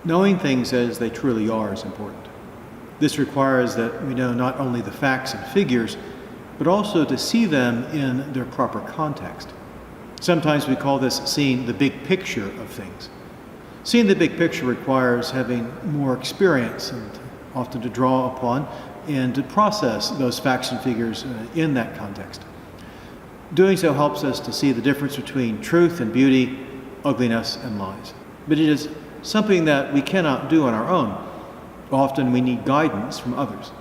Knowing things as they truly are is important. This requires that we know not only the facts and figures, but also to see them in their proper context. Sometimes we call this seeing the big picture of things. Seeing the big picture requires having more experience and often to draw upon and to process those facts and figures in that context. Doing so helps us to see the difference between truth and beauty, ugliness and lies. But it is something that we cannot do on our own. Often we need guidance from others.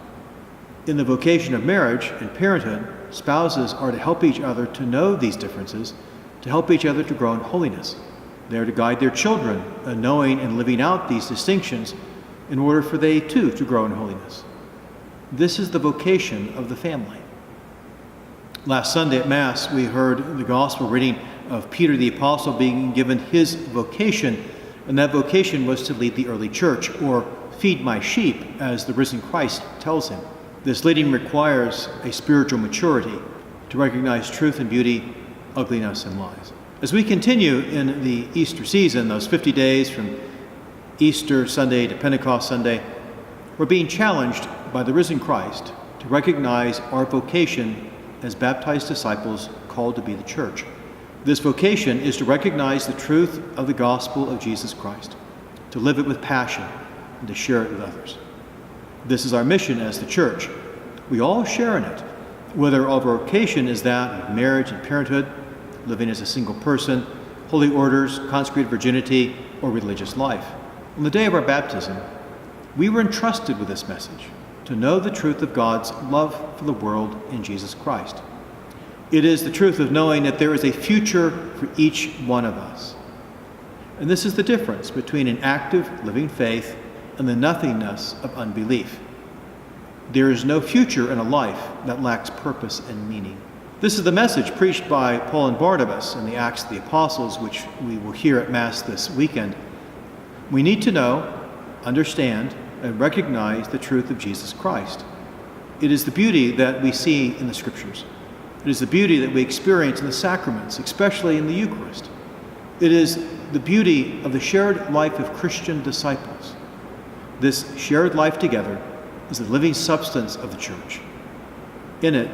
In the vocation of marriage and parenthood, spouses are to help each other to know these differences, to help each other to grow in holiness. They are to guide their children in knowing and living out these distinctions in order for they too to grow in holiness. This is the vocation of the family. Last Sunday at Mass, we heard the gospel reading of Peter the Apostle being given his vocation, and that vocation was to lead the early church, or feed my sheep, as the risen Christ tells him. This leading requires a spiritual maturity to recognize truth and beauty, ugliness and lies. As we continue in the Easter season, those 50 days from Easter Sunday to Pentecost Sunday, we're being challenged by the risen Christ to recognize our vocation as baptized disciples called to be the church. This vocation is to recognize the truth of the gospel of Jesus Christ, to live it with passion, and to share it with others. This is our mission as the church. We all share in it, whether our vocation is that of marriage and parenthood, living as a single person, holy orders, consecrated virginity, or religious life. On the day of our baptism, we were entrusted with this message, to know the truth of God's love for the world in Jesus Christ. It is the truth of knowing that there is a future for each one of us. And this is the difference between an active, living faith and the nothingness of unbelief. There is no future in a life that lacks purpose and meaning. This is the message preached by Paul and Barnabas in the Acts of the Apostles, which we will hear at Mass this weekend. We need to know, understand, and recognize the truth of Jesus Christ. It is the beauty that we see in the Scriptures. It is the beauty that we experience in the sacraments, especially in the Eucharist. It is the beauty of the shared life of Christian disciples. This shared life together is the living substance of the Church. In it,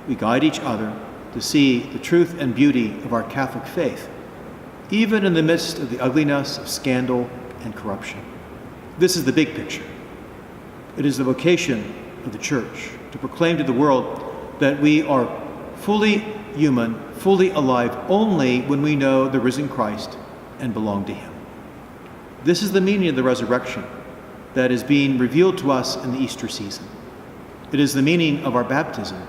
we guide each other to see the truth and beauty of our Catholic faith, even in the midst of the ugliness of scandal and corruption. This is the big picture. It is the vocation of the Church to proclaim to the world that we are fully human, fully alive only when we know the risen Christ and belong to Him. This is the meaning of the resurrection that is being revealed to us in the Easter season. It is the meaning of our baptism.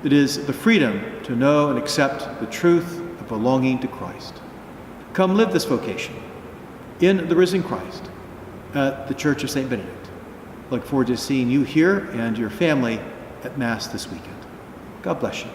It is the freedom to know and accept the truth of belonging to Christ. Come live this vocation in the risen Christ at the Church of St. Benedict. Look forward to seeing you here and your family at Mass this weekend. God bless you.